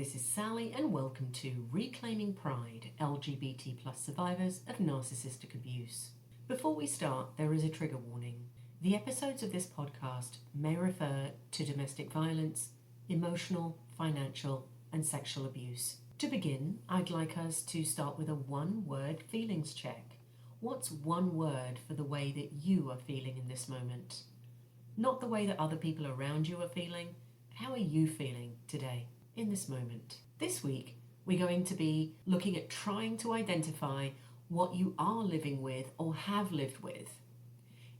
this is Sally and welcome to Reclaiming Pride, LGBT plus survivors of narcissistic abuse. Before we start, there is a trigger warning. The episodes of this podcast may refer to domestic violence, emotional, financial, and sexual abuse. To begin, I'd like us to start with a one-word feelings check. What's one word for the way that you are feeling in this moment? Not the way that other people around you are feeling. How are you feeling today, in this moment? This week, we're going to be looking at trying to identify what you are living with or have lived with.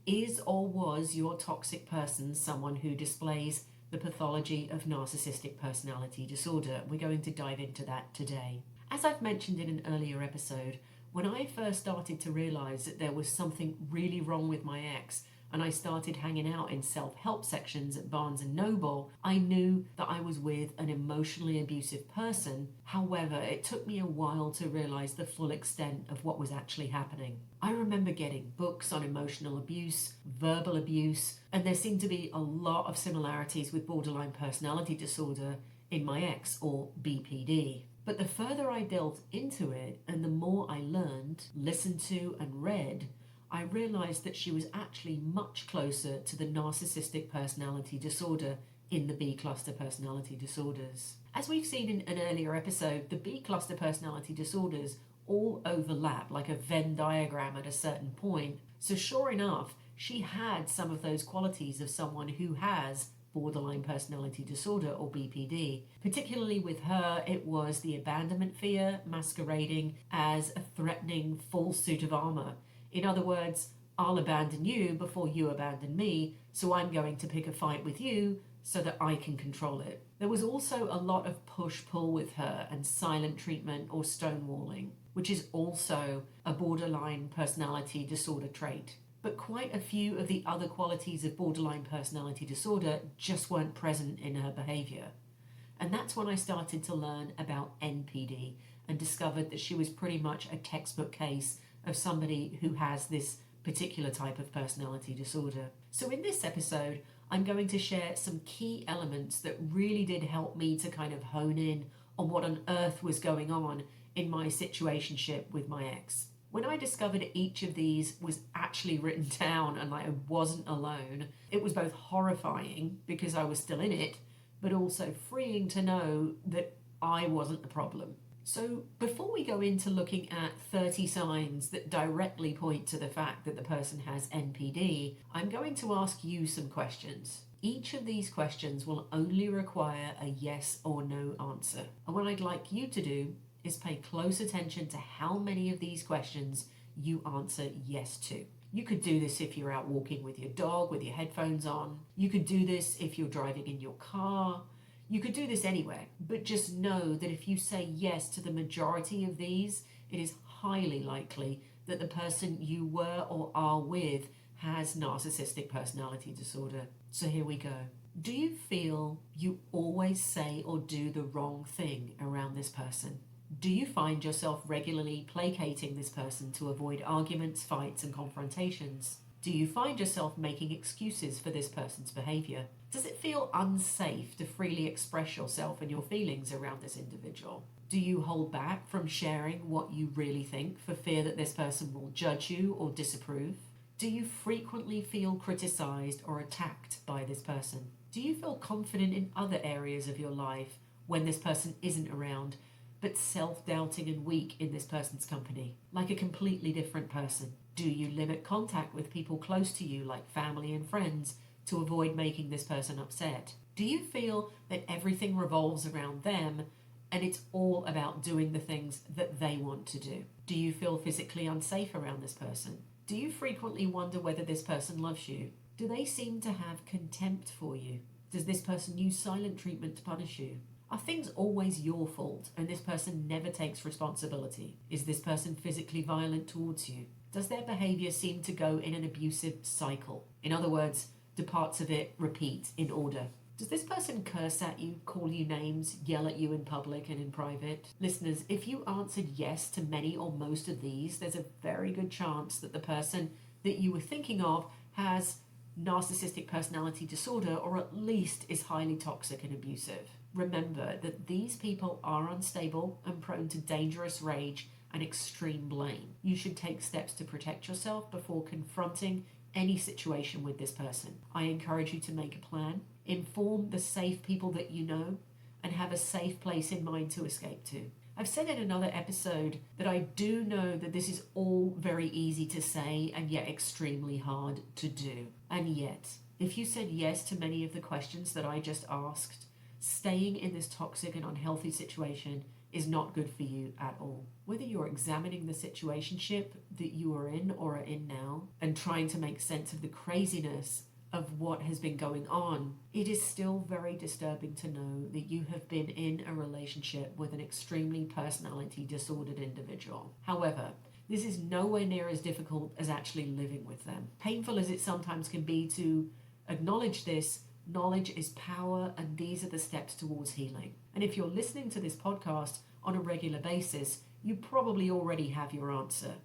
Is or was your toxic person someone who displays the pathology of narcissistic personality disorder? We're going to dive into that today. As I've mentioned in an earlier episode, when I first started to realize that there was something really wrong with my ex, and I started hanging out in self-help sections at Barnes & Noble, I knew that I was with an emotionally abusive person. However, it took me a while to realize the full extent of what was actually happening. I remember getting books on emotional abuse, verbal abuse, and there seemed to be a lot of similarities with borderline personality disorder in my ex, or BPD. But the further I delved into it and the more I learned, listened to, and read, I realized that she was actually much closer to the narcissistic personality disorder in the B cluster personality disorders. As we've seen in an earlier episode, the B cluster personality disorders all overlap like a Venn diagram at a certain point. So sure enough, she had some of those qualities of someone who has borderline personality disorder, or BPD. Particularly with her, it was the abandonment fear masquerading as a threatening full suit of armor. In other words, I'll abandon you before you abandon me, so I'm going to pick a fight with you so that I can control it. There was also a lot of push-pull with her and silent treatment or stonewalling, which is also a borderline personality disorder trait. But quite a few of the other qualities of borderline personality disorder just weren't present in her behavior. And that's when I started to learn about NPD and discovered that she was pretty much a textbook case of somebody who has this particular type of personality disorder. So in this episode, I'm going to share some key elements that really did help me to kind of hone in on what on earth was going on in my situationship with my ex. When I discovered each of these was actually written down and I wasn't alone, it was both horrifying because I was still in it, but also freeing to know that I wasn't the problem. So before we go into looking at 30 signs that directly point to the fact that the person has NPD, I'm going to ask you some questions. Each of these questions will only require a yes or no answer. And what I'd like you to do is pay close attention to how many of these questions you answer yes to. You could do this if you're out walking with your dog with your headphones on. You could do this if you're driving in your car. You could do this anywhere, but just know that if you say yes to the majority of these, it is highly likely that the person you were or are with has narcissistic personality disorder. So here we go. Do you feel you always say or do the wrong thing around this person? Do you find yourself regularly placating this person to avoid arguments, fights, and confrontations? Do you find yourself making excuses for this person's behavior? Does it feel unsafe to freely express yourself and your feelings around this individual? Do you hold back from sharing what you really think for fear that this person will judge you or disapprove? Do you frequently feel criticized or attacked by this person? Do you feel confident in other areas of your life when this person isn't around, but self-doubting and weak in this person's company, like a completely different person? Do you limit contact with people close to you, like family and friends, to avoid making this person upset? Do you feel that everything revolves around them and it's all about doing the things that they want to do? Do you feel physically unsafe around this person? Do you frequently wonder whether this person loves you? Do they seem to have contempt for you? Does this person use silent treatment to punish you? Are things always your fault and this person never takes responsibility? Is this person physically violent towards you? Does their behavior seem to go in an abusive cycle? In other words, do parts of it repeat in order? Does this person curse at you, call you names, yell at you in public and in private? Listeners, if you answered yes to many or most of these, there's a very good chance that the person that you were thinking of has narcissistic personality disorder, or at least is highly toxic and abusive. remember that these people are unstable and prone to dangerous rage and extreme blame. You should take steps to protect yourself before confronting any situation with this person. I encourage you to make a plan, inform the safe people that you know, and have a safe place in mind to escape to. I've said in another episode that I do know that this is all very easy to say and yet extremely hard to do. And yet, if you said yes to many of the questions that I just asked, staying in this toxic and unhealthy situation is not good for you at all. Whether you're examining the situationship that you are in or are in now and trying to make sense of the craziness of what has been going on, it is still very disturbing to know that you have been in a relationship with an extremely personality disordered individual. However, this is nowhere near as difficult as actually living with them. Painful as it sometimes can be to acknowledge this, knowledge is power, and these are the steps towards healing. And if you're listening to this podcast on a regular basis, you probably already have your answer.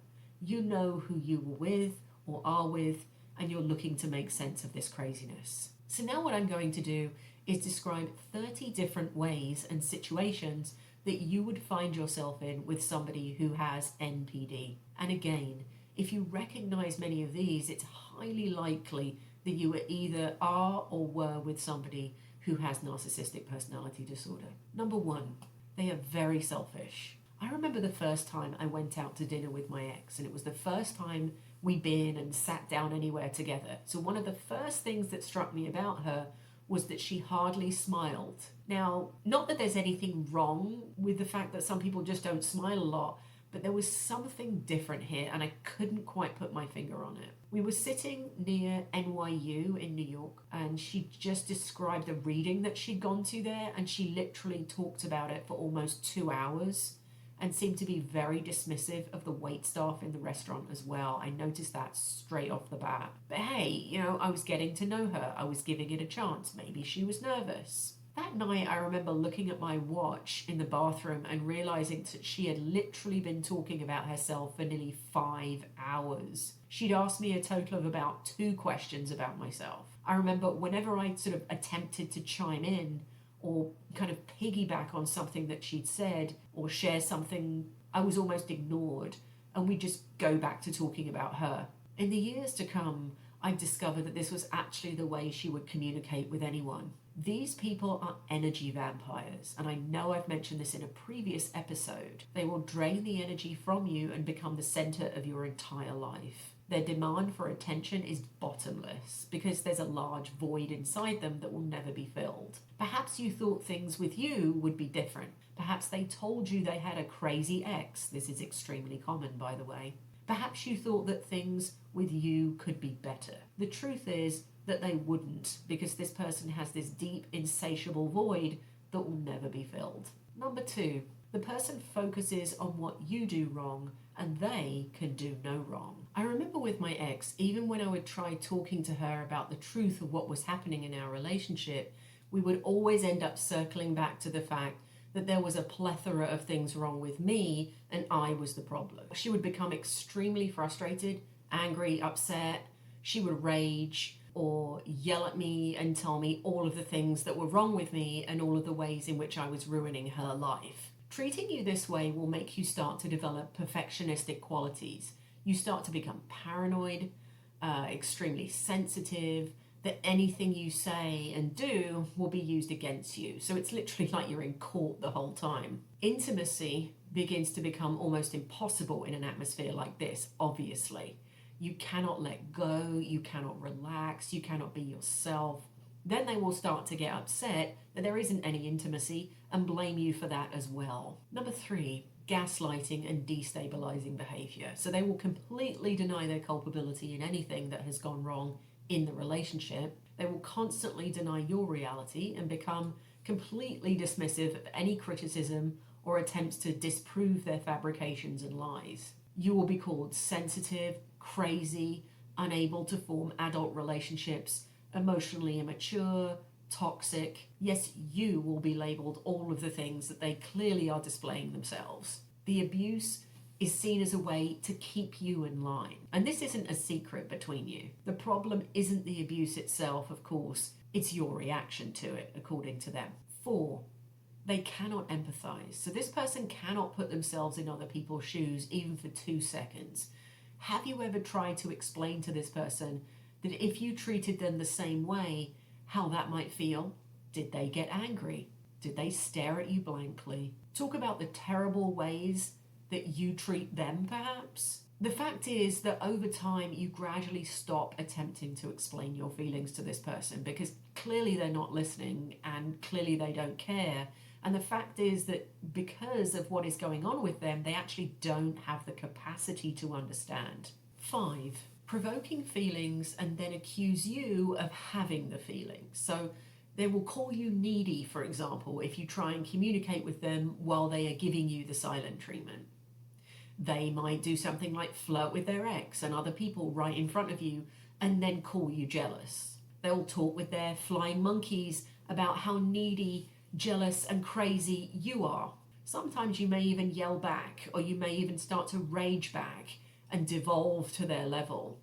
You know who you were with or are with, and you're looking to make sense of this craziness. So now what I'm going to do is describe 30 different ways and situations that you would find yourself in with somebody who has NPD. And again, if you recognize many of these, it's highly likely that you either are or were with somebody who has narcissistic personality disorder. Number one, they are very selfish. I remember the first time I went out to dinner with my ex, and it was the first time we'd been and sat down anywhere together. So one of the first things that struck me about her was that she hardly smiled. Now, not that there's anything wrong with the fact that some people just don't smile a lot, but there was something different here, and I couldn't quite put my finger on it. We were sitting near NYU in New York, and she just described the reading that she'd gone to there, and she literally talked about it for almost 2 hours and seemed to be very dismissive of the waitstaff in the restaurant as well. I noticed that straight off the bat. But hey, I was getting to know her. I was giving it a chance. Maybe she was nervous. That night, I remember looking at my watch in the bathroom and realizing that she had literally been talking about herself for nearly 5 hours. She'd asked me a total of about 2 questions about myself. I remember whenever I sort of attempted to chime in or kind of piggyback on something that she'd said or share something, I was almost ignored, and we'd just go back to talking about her. In the years to come, I discovered that this was actually the way she would communicate with anyone. These people are energy vampires, and I know I've mentioned this in a previous episode. They will drain the energy from you and become the center of your entire life. Their demand for attention is bottomless because there's a large void inside them that will never be filled. Perhaps you thought things with you would be different. Perhaps they told you they had a crazy ex. This is extremely common, by the way. Perhaps you thought that things with you could be better. The truth is that they wouldn't, because this person has this deep, insatiable void that will never be filled. Number 2, the person focuses on what you do wrong and they can do no wrong. I remember with my ex, even when I would try talking to her about the truth of what was happening in our relationship, we would always end up circling back to the fact that there was a plethora of things wrong with me and I was the problem. She would become extremely frustrated, angry, upset. She would rage or yell at me and tell me all of the things that were wrong with me and all of the ways in which I was ruining her life. Treating you this way will make you start to develop perfectionistic qualities. You start to become paranoid, extremely sensitive, that anything you say and do will be used against you. So it's literally like you're in court the whole time. Intimacy begins to become almost impossible in an atmosphere like this, obviously. You cannot let go, you cannot relax, you cannot be yourself. Then they will start to get upset that there isn't any intimacy and blame you for that as well. Number 3, gaslighting and destabilizing behavior. So they will completely deny their culpability in anything that has gone wrong in the relationship. They will constantly deny your reality and become completely dismissive of any criticism or attempts to disprove their fabrications and lies. You will be called sensitive, crazy, unable to form adult relationships, emotionally immature, toxic. Yes, you will be labeled all of the things that they clearly are displaying themselves. The abuse is seen as a way to keep you in line. And this isn't a secret between you. The problem isn't the abuse itself, of course. It's your reaction to it, according to them. 4, They cannot empathize. So this person cannot put themselves in other people's shoes even for 2 seconds. Have you ever tried to explain to this person that if you treated them the same way, how that might feel? Did they get angry? Did they stare at you blankly? Talk about the terrible ways that you treat them, perhaps? The fact is that over time, you gradually stop attempting to explain your feelings to this person because clearly they're not listening and clearly they don't care. And the fact is that because of what is going on with them, they actually don't have the capacity to understand. 5, provoking feelings and then accuse you of having the feelings. So they will call you needy, for example, if you try and communicate with them while they are giving you the silent treatment. They might do something like flirt with their ex and other people right in front of you and then call you jealous. They'll talk with their flying monkeys about how needy, jealous and crazy you are. Sometimes you may even yell back, or you may even start to rage back and devolve to their level.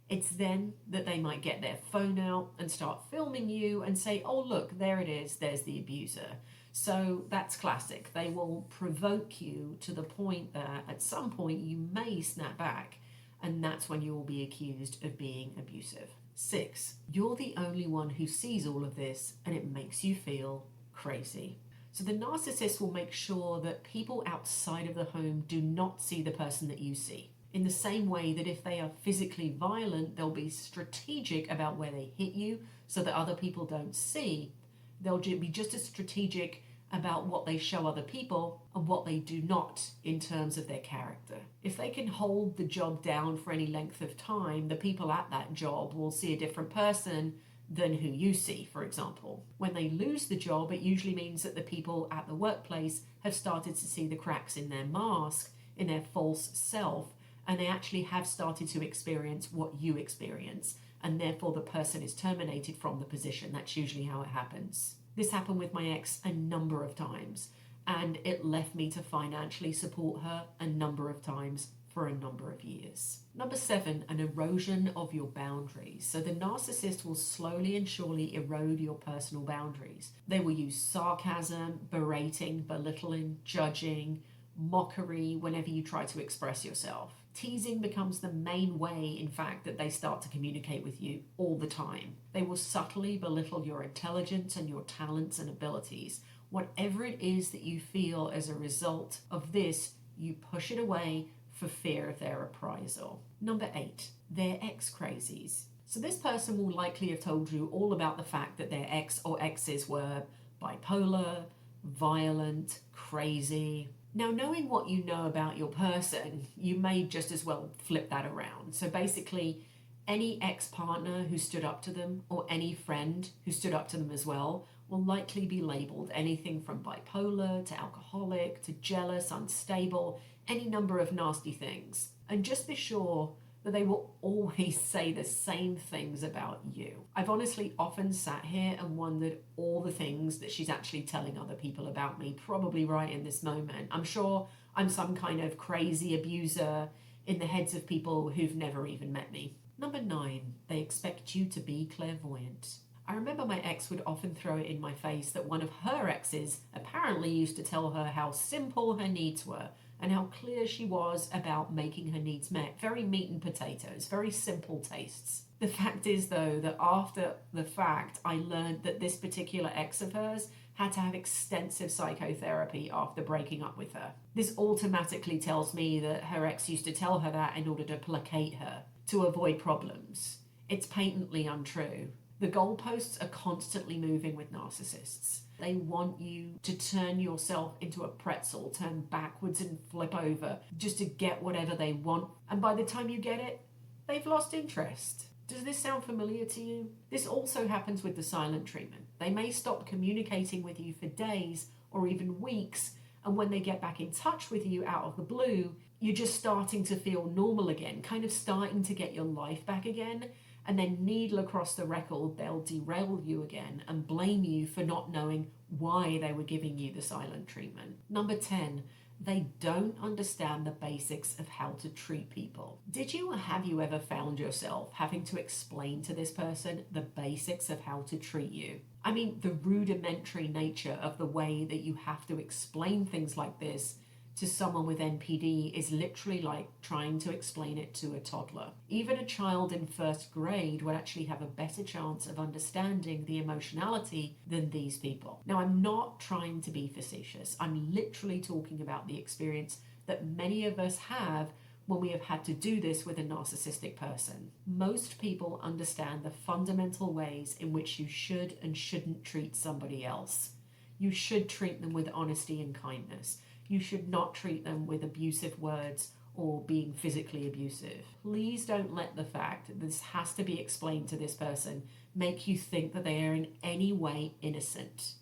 It's then that they might get their phone out and start filming you and say, oh look, there it is, there's the abuser. So that's classic. They will provoke you to the point that at some point you may snap back, and that's when you will be accused of being abusive. 6, you're the only one who sees all of this and it makes you feel crazy. So the narcissist will make sure that people outside of the home do not see the person that you see. In the same way that if they are physically violent, they'll be strategic about where they hit you so that other people don't see. They'll be just as strategic about what they show other people and what they do not in terms of their character. If they can hold the job down for any length of time, the people at that job will see a different person than who you see, for example. When they lose the job, it usually means that the people at the workplace have started to see the cracks in their mask, in their false self, and they actually have started to experience what you experience, and therefore the person is terminated from the position. That's usually how it happens. This happened with my ex a number of times, and it left me to financially support her a number of times for a number of years. Number 7, an erosion of your boundaries. So the narcissist will slowly and surely erode your personal boundaries. They will use sarcasm, berating, belittling, judging, mockery whenever you try to express yourself. Teasing becomes the main way, in fact, that they start to communicate with you all the time. They will subtly belittle your intelligence and your talents and abilities. Whatever it is that you feel as a result of this, you push it away for fear of their reprisal. Number 8, their ex-crazies. So this person will likely have told you all about the fact that their ex or exes were bipolar, violent, crazy. Now, knowing what you know about your person, you may just as well flip that around. So basically, any ex-partner who stood up to them or any friend who stood up to them as well will likely be labeled anything from bipolar to alcoholic to jealous, unstable, any number of nasty things. And just be sure that they will always say the same things about you. I've honestly often sat here and wondered all the things that she's actually telling other people about me, probably right in this moment. I'm sure I'm some kind of crazy abuser in the heads of people who've never even met me. Number 9, they expect you to be clairvoyant. I remember my ex would often throw it in my face that one of her exes apparently used to tell her how simple her needs were and how clear she was about making her needs met. Very meat and potatoes, very simple tastes. The fact is, though, that after the fact, I learned that this particular ex of hers had to have extensive psychotherapy after breaking up with her. This automatically tells me that her ex used to tell her that in order to placate her, to avoid problems. It's patently untrue. The goalposts are constantly moving with narcissists. They want you to turn yourself into a pretzel, turn backwards and flip over, just to get whatever they want. And by the time you get it, they've lost interest. Does this sound familiar to you? This also happens with the silent treatment. They may stop communicating with you for days or even weeks, and when they get back in touch with you out of the blue, you're just starting to feel normal again, kind of starting to get your life back again. And then needle across the record, they'll derail you again and blame you for not knowing why they were giving you the silent treatment. Number 10, They don't understand the basics of how to treat people. Did you or have you ever found yourself having to explain to this person the basics of how to treat you? I mean, the rudimentary nature of the way that you have to explain things like this to someone with NPD is literally like trying to explain it to a toddler. Even a child in first grade would actually have a better chance of understanding the emotionality than these people. Now, I'm not trying to be facetious. I'm literally talking about the experience that many of us have when we have had to do this with a narcissistic person. Most people understand the fundamental ways in which you should and shouldn't treat somebody else. You should treat them with honesty and kindness. You should not treat them with abusive words or being physically abusive. Please don't let the fact that this has to be explained to this person make you think that they are in any way innocent.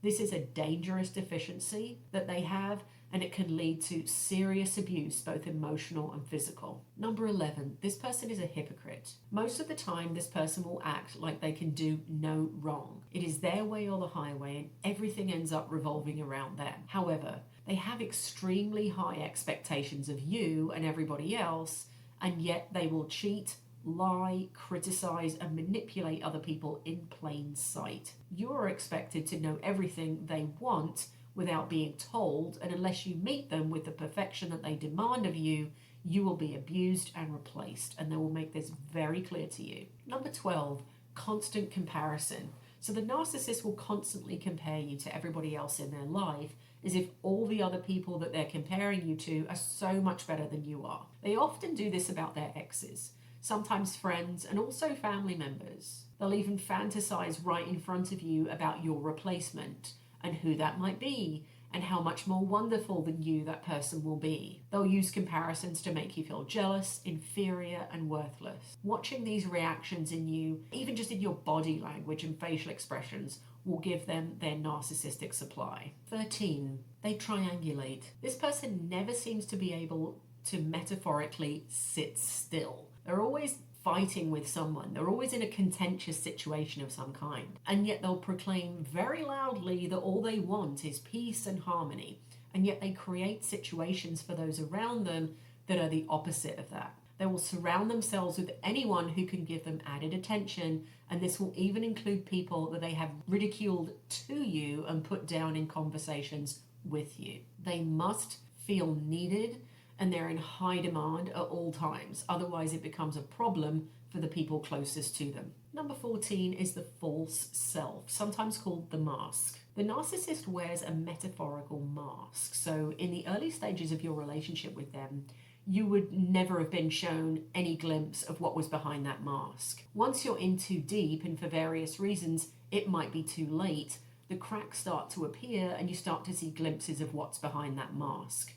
This is a dangerous deficiency that they have, and it can lead to serious abuse, both emotional and physical. Number 11, this person is a hypocrite. Most of the time, this person will act like they can do no wrong. It is their way or the highway, and everything ends up revolving around them. However, they have extremely high expectations of you and everybody else, and yet they will cheat, lie, criticize, and manipulate other people in plain sight. You are expected to know everything they want without being told, and unless you meet them with the perfection that they demand of you, you will be abused and replaced, and they will make this very clear to you. Number 12, constant comparison. So the narcissist will constantly compare you to everybody else in their life, as if all the other people that they're comparing you to are so much better than you are. They often do this about their exes, sometimes friends, and also family members. They'll even fantasize right in front of you about your replacement and who that might be and how much more wonderful than you that person will be. They'll use comparisons to make you feel jealous, inferior, and worthless. Watching these reactions in you, even just in your body language and facial expressions, will give them their narcissistic supply. 13, they triangulate. This person never seems to be able to metaphorically sit still. They're always fighting with someone. They're always in a contentious situation of some kind. And yet they'll proclaim very loudly that all they want is peace and harmony. And yet they create situations for those around them that are the opposite of that. They will surround themselves with anyone who can give them added attention, and this will even include people that they have ridiculed to you and put down in conversations with you. They must feel needed, and they're in high demand at all times. Otherwise, it becomes a problem for the people closest to them. Number 14 is the false self, sometimes called the mask. The narcissist wears a metaphorical mask. So in the early stages of your relationship with them, you would never have been shown any glimpse of what was behind that mask. Once you're in too deep, and for various reasons, it might be too late, the cracks start to appear and you start to see glimpses of what's behind that mask.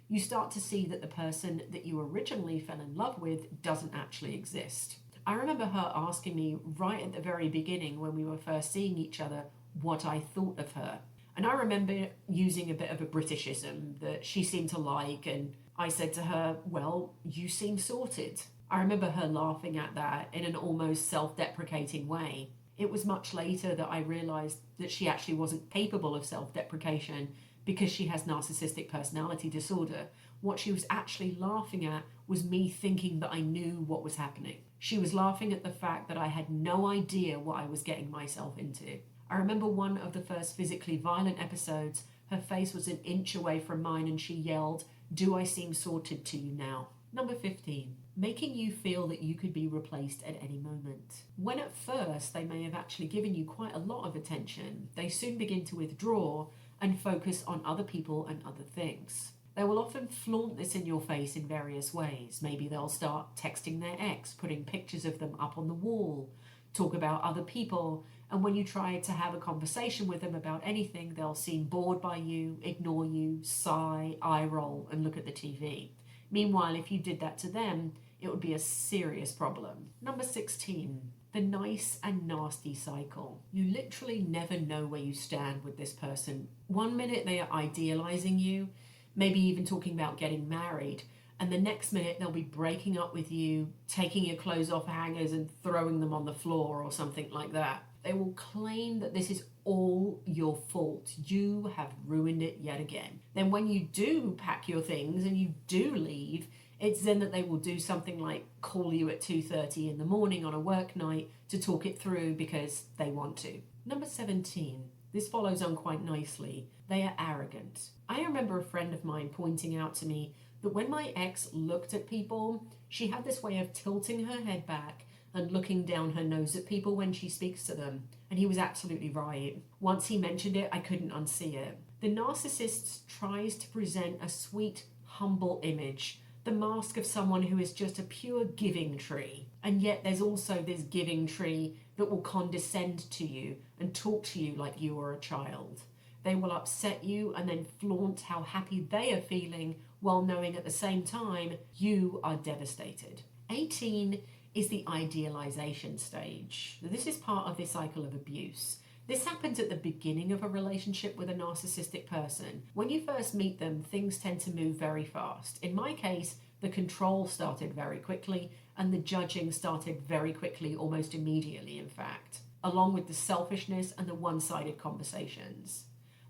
You start to see that the person that you originally fell in love with doesn't actually exist. I remember her asking me right at the very beginning when we were first seeing each other what I thought of her. And I remember using a bit of a Britishism that she seemed to like, and I said to her, well, you seem sorted. I remember her laughing at that in an almost self-deprecating way. It was much later that I realized that she actually wasn't capable of self-deprecation because she has narcissistic personality disorder. What she was actually laughing at was me thinking that I knew what was happening. She was laughing at the fact that I had no idea what I was getting myself into. I remember one of the first physically violent episodes, her face was an inch away from mine and she yelled, "Do I seem sorted to you now?" Number 15, making you feel that you could be replaced at any moment. When at first they may have actually given you quite a lot of attention, they soon begin to withdraw and focus on other people and other things. They will often flaunt this in your face in various ways. Maybe they'll start texting their ex, putting pictures of them up on the wall, talk about other people, and when you try to have a conversation with them about anything, they'll seem bored by you, ignore you, sigh, eye roll, and look at the TV. Meanwhile, if you did that to them, it would be a serious problem. Number 16, the nice and nasty cycle. You literally never know where you stand with this person. One minute they are idealizing you, maybe even talking about getting married, and the next minute they'll be breaking up with you, taking your clothes off hangers and throwing them on the floor or something like that. They will claim that this is all your fault. You have ruined it yet again. Then when you do pack your things and you do leave, it's then that they will do something like call you at 2:30 in the morning on a work night to talk it through because they want to. Number 17. This follows on quite nicely. They are arrogant. I remember a friend of mine pointing out to me that when my ex looked at people, she had this way of tilting her head back and looking down her nose at people when she speaks to them. And he was absolutely right. Once he mentioned it, I couldn't unsee it. The narcissist tries to present a sweet, humble image, the mask of someone who is just a pure giving tree. And yet there's also this giving tree that will condescend to you and talk to you like you are a child. They will upset you and then flaunt how happy they are feeling while knowing at the same time you are devastated. 18 is the idealization stage. This is part of the cycle of abuse. This happens at the beginning of a relationship with a narcissistic person. When you first meet them, things tend to move very fast. In my case, the control started very quickly and the judging started very quickly, almost immediately, in fact, along with the selfishness and the one-sided conversations.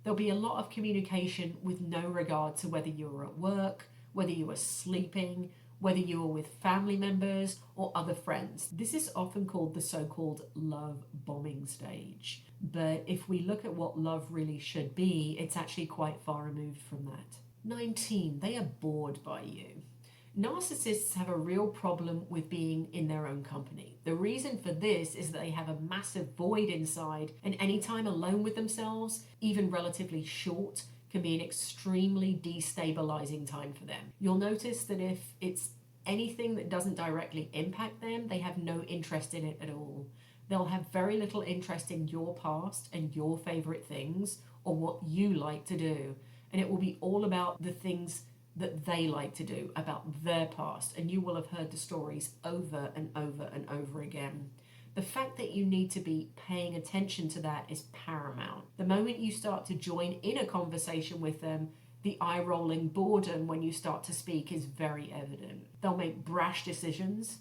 There'll be a lot of communication with no regard to whether you're at work, whether you are sleeping, whether you are with family members or other friends. This is often called the so-called love bombing stage. But if we look at what love really should be, it's actually quite far removed from that. 19, they are bored by you. Narcissists have a real problem with being in their own company. The reason for this is that they have a massive void inside, and any time alone with themselves, even relatively short, can be an extremely destabilizing time for them. You'll notice that if it's anything that doesn't directly impact them, they have no interest in it at all. They'll have very little interest in your past and your favorite things or what you like to do. And it will be all about the things that they like to do, about their past. And you will have heard the stories over and over and over again. The fact that you need to be paying attention to that is paramount. The moment you start to join in a conversation with them, the eye-rolling boredom when you start to speak is very evident. They'll make brash decisions,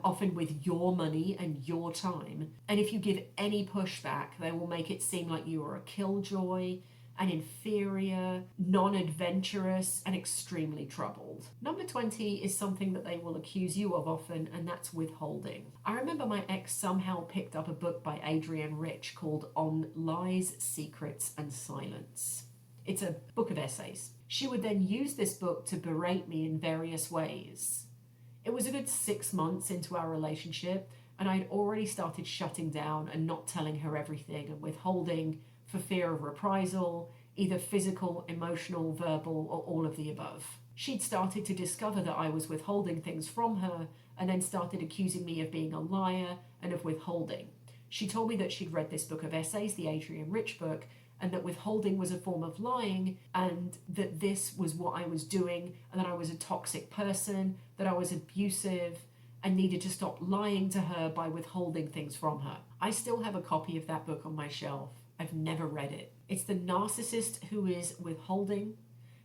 often with your money and your time. And if you give any pushback, they will make it seem like you are a killjoy, an inferior, non-adventurous, and extremely troubled. Number 20 is something that they will accuse you of often, and that's withholding. I remember my ex somehow picked up a book by Adrienne Rich called On Lies, Secrets, and Silence. It's a book of essays. She would then use this book to berate me in various ways. It was a good 6 months into our relationship, and I'd already started shutting down and not telling her everything and withholding for fear of reprisal, either physical, emotional, verbal, or all of the above. She'd started to discover that I was withholding things from her and then started accusing me of being a liar and of withholding. She told me that she'd read this book of essays, the Adrienne Rich book, and that withholding was a form of lying and that this was what I was doing and that I was a toxic person, that I was abusive and needed to stop lying to her by withholding things from her. I still have a copy of that book on my shelf. I've never read it. It's the narcissist who is withholding.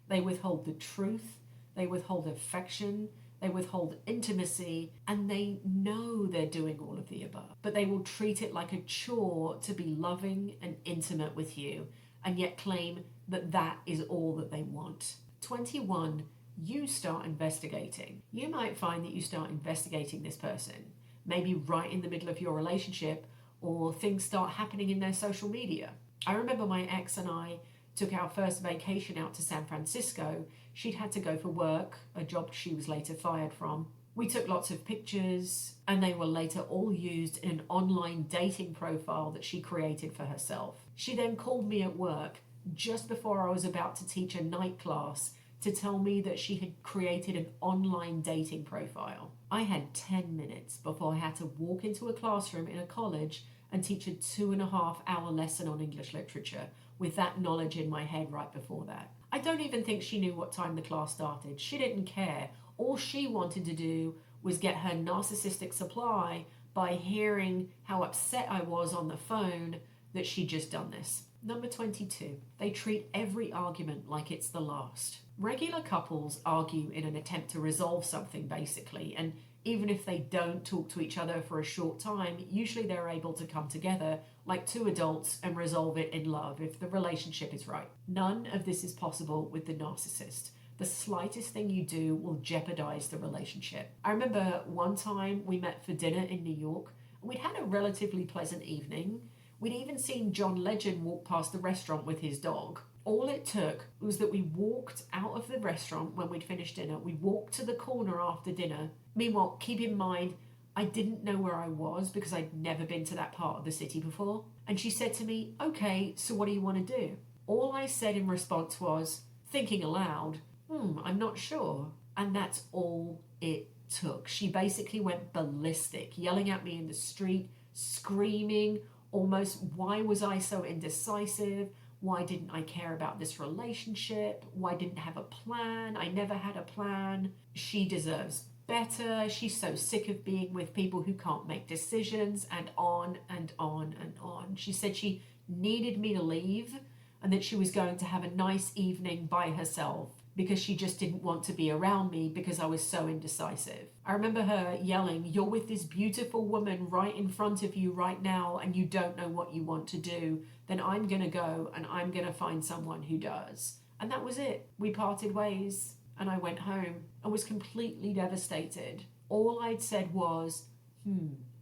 They withhold the truth. They withhold affection. They withhold intimacy. And they know they're doing all of the above. But they will treat it like a chore to be loving and intimate with you and yet claim that that is all that they want. 21, you start investigating. You might find that you start investigating this person, maybe right in the middle of your relationship, or things start happening in their social media. I remember my ex and I took our first vacation out to San Francisco. She'd had to go for work, a job she was later fired from. We took lots of pictures, and they were later all used in an online dating profile that she created for herself. She then called me at work just before I was about to teach a night class to tell me that she had created an online dating profile. I had 10 minutes before I had to walk into a classroom in a college and teach a 2.5-hour lesson on English literature with that knowledge in my head right before that. I don't even think she knew what time the class started. She didn't care. All she wanted to do was get her narcissistic supply by hearing how upset I was on the phone that she'd just done this. Number 22, they treat every argument like it's the last. Regular couples argue in an attempt to resolve something, basically, and even if they don't talk to each other for a short time, usually they're able to come together like two adults and resolve it in love if the relationship is right. None of this is possible with the narcissist. The slightest thing you do will jeopardize the relationship. I remember one time we met for dinner in New York, and we'd had a relatively pleasant evening. We'd even seen John Legend walk past the restaurant with his dog. All it took was that we walked out of the restaurant when we'd finished dinner. We walked to the corner after dinner. Meanwhile, keep in mind, I didn't know where I was because I'd never been to that part of the city before. And she said to me, "Okay, so what do you want to do?" All I said in response was, thinking aloud, I'm not sure. And that's all it took. She basically went ballistic, yelling at me in the street, screaming, almost, why was I so indecisive? Why didn't I care about this relationship? Why didn't I have a plan? I never had a plan. She deserves better. She's so sick of being with people who can't make decisions, and on and on and on. She said she needed me to leave and that she was going to have a nice evening by herself because she just didn't want to be around me because I was so indecisive. I remember her yelling, "You're with this beautiful woman right in front of you right now and you don't know what you want to do. Then I'm going to go and I'm going to find someone who does." And that was it. We parted ways and I went home and was completely devastated. All I'd said was,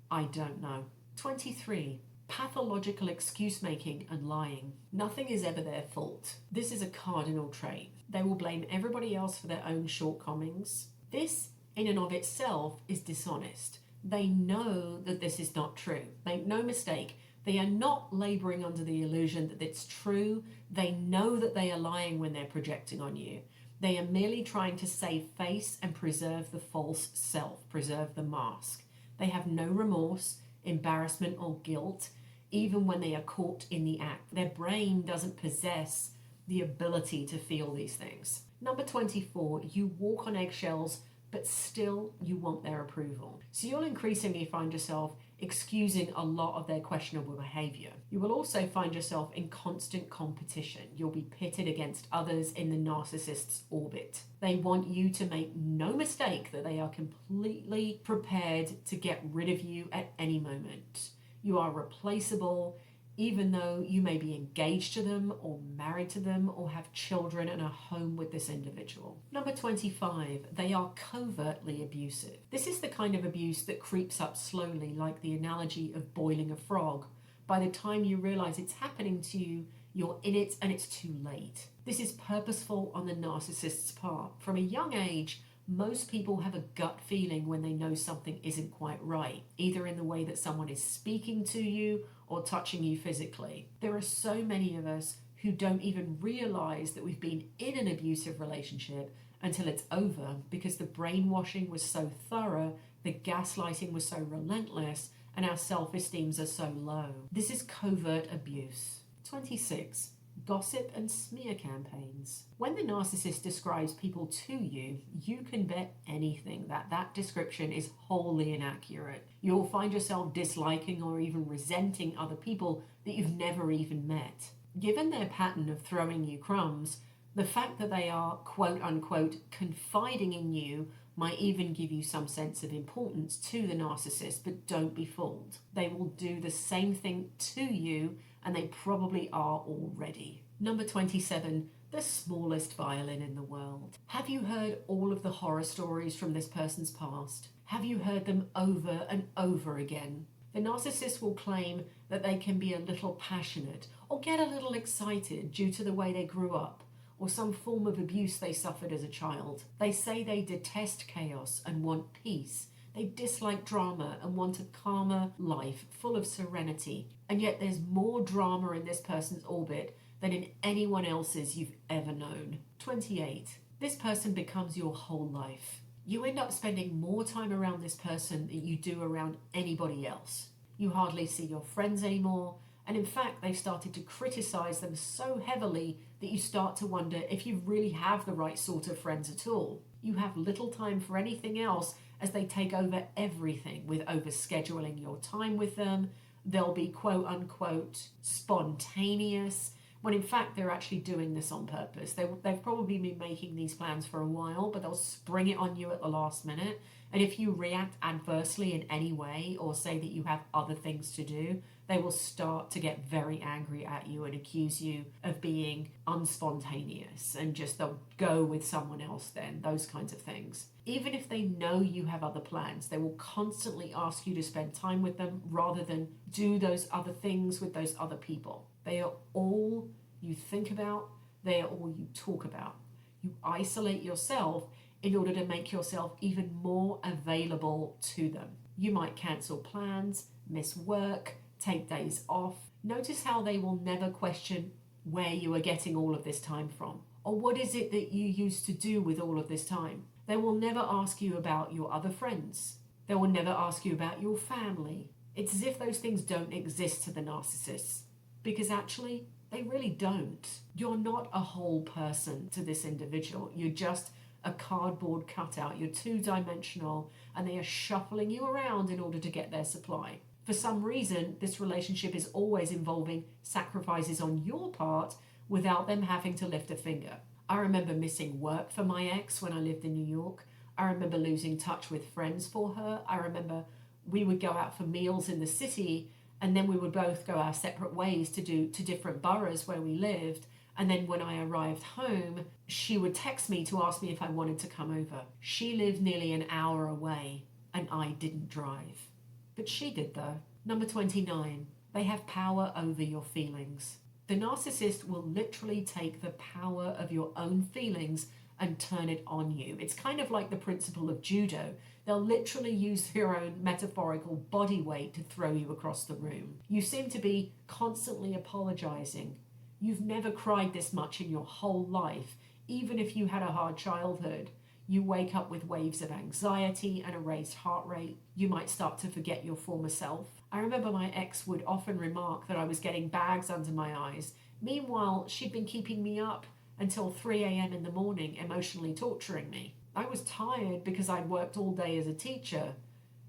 I don't know. 23. Pathological excuse making and lying. Nothing is ever their fault. This is a cardinal trait. They will blame everybody else for their own shortcomings. This, in and of itself, is dishonest. They know that this is not true. Make no mistake, they are not laboring under the illusion that it's true. They know that they are lying when they're projecting on you. They are merely trying to save face and preserve the false self, preserve the mask. They have no remorse, embarrassment, or guilt, even when they are caught in the act. Their brain doesn't possess the ability to feel these things. Number 24, you walk on eggshells, but still you want their approval. So you'll increasingly find yourself excusing a lot of their questionable behavior. You will also find yourself in constant competition. You'll be pitted against others in the narcissist's orbit. They want you to make no mistake that they are completely prepared to get rid of you at any moment. You are replaceable, even though you may be engaged to them or married to them or have children and a home with this individual. Number 25, they are covertly abusive. This is the kind of abuse that creeps up slowly, like the analogy of boiling a frog. By the time you realize it's happening to you, you're in it and it's too late. This is purposeful on the narcissist's part. From a young age, most people have a gut feeling when they know something isn't quite right, either in the way that someone is speaking to you or touching you physically. There are so many of us who don't even realize that we've been in an abusive relationship until it's over because the brainwashing was so thorough, the gaslighting was so relentless, and our self-esteems are so low. This is covert abuse. 26. Gossip and smear campaigns. When the narcissist describes people to you, you can bet anything that that description is wholly inaccurate. You'll find yourself disliking or even resenting other people that you've never even met. Given their pattern of throwing you crumbs, the fact that they are quote unquote confiding in you might even give you some sense of importance to the narcissist, but don't be fooled. They will do the same thing to you, and they probably are already. Number 27, the smallest violin in the world. Have you heard all of the horror stories from this person's past? Have you heard them over and over again? The narcissist will claim that they can be a little passionate or get a little excited due to the way they grew up or some form of abuse they suffered as a child. They say they detest chaos and want peace. They dislike drama and want a calmer life full of serenity. And yet there's more drama in this person's orbit than in anyone else's you've ever known. 28. This person becomes your whole life. You end up spending more time around this person than you do around anybody else. You hardly see your friends anymore, and in fact they've started to criticize them so heavily that you start to wonder if you really have the right sort of friends at all. You have little time for anything else as they take over everything with overscheduling your time with them. They'll be quote unquote spontaneous, when in fact they're actually doing this on purpose. They've probably been making these plans for a while, but they'll spring it on you at the last minute. And if you react adversely in any way or say that you have other things to do, they will start to get very angry at you and accuse you of being unspontaneous, and just they'll go with someone else then, those kinds of things. Even if they know you have other plans, they will constantly ask you to spend time with them rather than do those other things with those other people. They are all you think about, they are all you talk about. You isolate yourself in order to make yourself even more available to them. You might cancel plans, miss work, take days off. Notice how they will never question where you are getting all of this time from, or what is it that you used to do with all of this time. They will never ask you about your other friends. They will never ask you about your family. It's as if those things don't exist to the narcissists, because actually they really don't. You're not a whole person to this individual. You're just a cardboard cutout. You're two-dimensional, and they are shuffling you around in order to get their supply. For some reason, this relationship is always involving sacrifices on your part without them having to lift a finger. I remember missing work for my ex when I lived in New York. I remember losing touch with friends for her. I remember we would go out for meals in the city, and then we would both go our separate ways to different boroughs where we lived. And then when I arrived home, she would text me to ask me if I wanted to come over. She lived nearly an hour away, and I didn't drive. But she did though. Number 29, they have power over your feelings. The narcissist will literally take the power of your own feelings and turn it on you. It's kind of like the principle of judo. They'll literally use their own metaphorical body weight to throw you across the room. You seem to be constantly apologizing. You've never cried this much in your whole life, even if you had a hard childhood. You wake up with waves of anxiety and a raised heart rate. You might start to forget your former self. I remember my ex would often remark that I was getting bags under my eyes. Meanwhile, she'd been keeping me up until 3 a.m. in the morning, emotionally torturing me. I was tired because I'd worked all day as a teacher,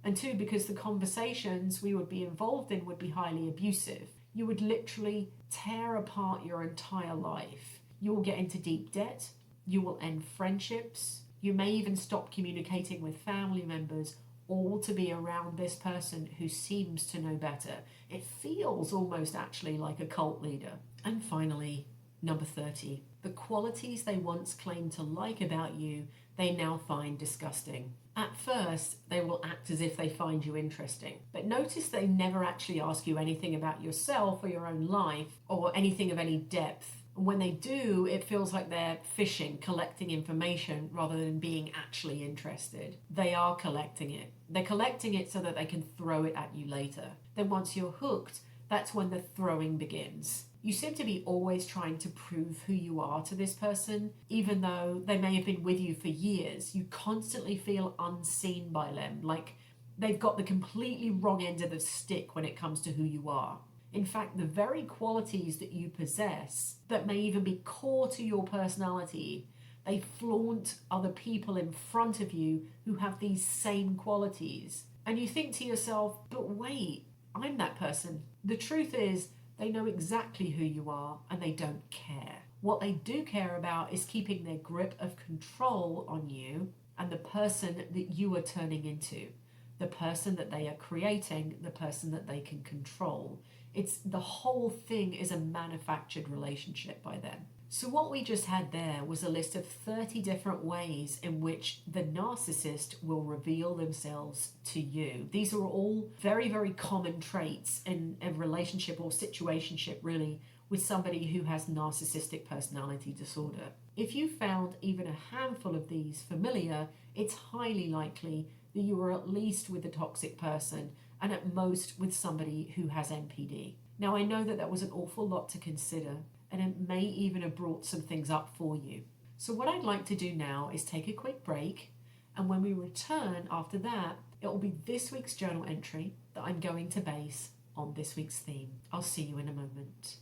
and two, because the conversations we would be involved in would be highly abusive. You would literally tear apart your entire life. You will get into deep debt. You will end friendships. You may even stop communicating with family members, all to be around this person who seems to know better. It feels almost actually like a cult leader. And finally, number 30, the qualities they once claimed to like about you, they now find disgusting. At first, they will act as if they find you interesting. But notice they never actually ask you anything about yourself or your own life or anything of any depth. And when they do, it feels like they're fishing, collecting information rather than being actually interested. They are collecting it. They're collecting it so that they can throw it at you later. Then once you're hooked, that's when the throwing begins. You seem to be always trying to prove who you are to this person, even though they may have been with you for years. You constantly feel unseen by them, like they've got the completely wrong end of the stick when it comes to who you are. In fact, the very qualities that you possess that may even be core to your personality, they flaunt other people in front of you who have these same qualities. And you think to yourself, but wait, I'm that person. The truth is, they know exactly who you are and they don't care. What they do care about is keeping their grip of control on you and the person that you are turning into, the person that they are creating, the person that they can control. It's the whole thing is a manufactured relationship by them. So what we just had there was a list of 30 different ways in which the narcissist will reveal themselves to you. These are all very, very common traits in a relationship or situationship, really, with somebody who has narcissistic personality disorder. If you found even a handful of these familiar, it's highly likely that you are at least with a toxic person and at most with somebody who has NPD. Now, I know that that was an awful lot to consider, and it may even have brought some things up for you. So what I'd like to do now is take a quick break, and when we return after that, it will be this week's journal entry that I'm going to base on this week's theme. I'll see you in a moment.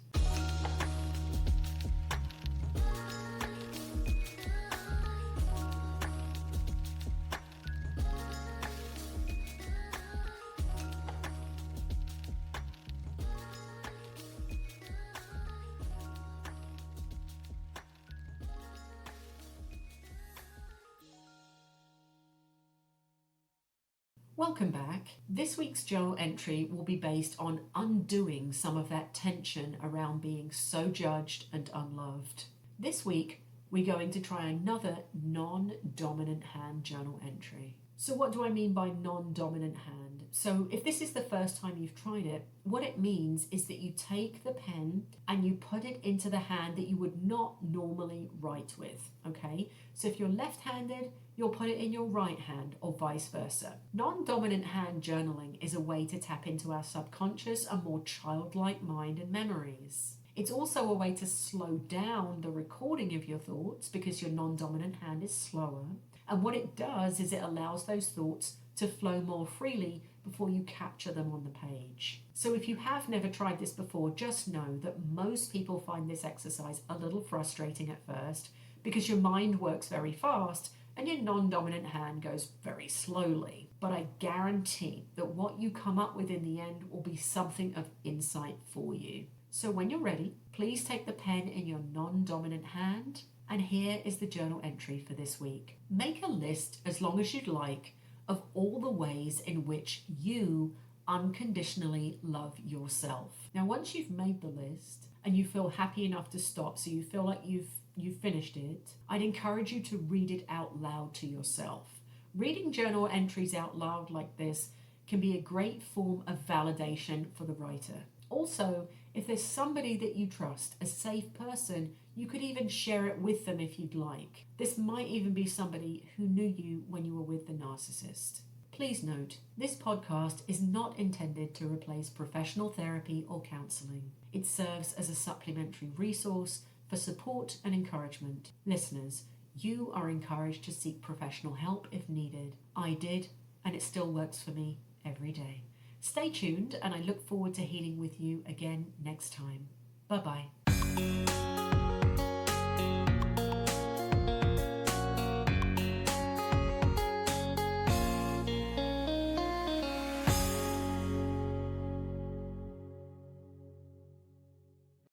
Welcome back. This week's journal entry will be based on undoing some of that tension around being so judged and unloved. This week, we're going to try another non-dominant hand journal entry. So what do I mean by non-dominant hand? So if this is the first time you've tried it, what it means is that you take the pen and you put it into the hand that you would not normally write with, okay? So if you're left-handed, you'll put it in your right hand or vice versa. Non-dominant hand journaling is a way to tap into our subconscious and more childlike mind and memories. It's also a way to slow down the recording of your thoughts because your non-dominant hand is slower. And what it does is it allows those thoughts to flow more freely before you capture them on the page. So if you have never tried this before, just know that most people find this exercise a little frustrating at first because your mind works very fast and your non-dominant hand goes very slowly. But I guarantee that what you come up with in the end will be something of insight for you. So when you're ready, please take the pen in your non-dominant hand, and here is the journal entry for this week. Make a list, as long as you'd like, of all the ways in which you unconditionally love yourself. Now, once you've made the list and you feel happy enough to stop, so you feel like you've finished it, I'd encourage you to read it out loud to yourself. Reading journal entries out loud like this can be a great form of validation for the writer. Also, if there's somebody that you trust, a safe person, you could even share it with them if you'd like. This might even be somebody who knew you when you were with the narcissist. Please note, this podcast is not intended to replace professional therapy or counselling. It serves as a supplementary resource for support and encouragement. Listeners, you are encouraged to seek professional help if needed. I did, and it still works for me every day. Stay tuned, and I look forward to healing with you again next time. Bye-bye.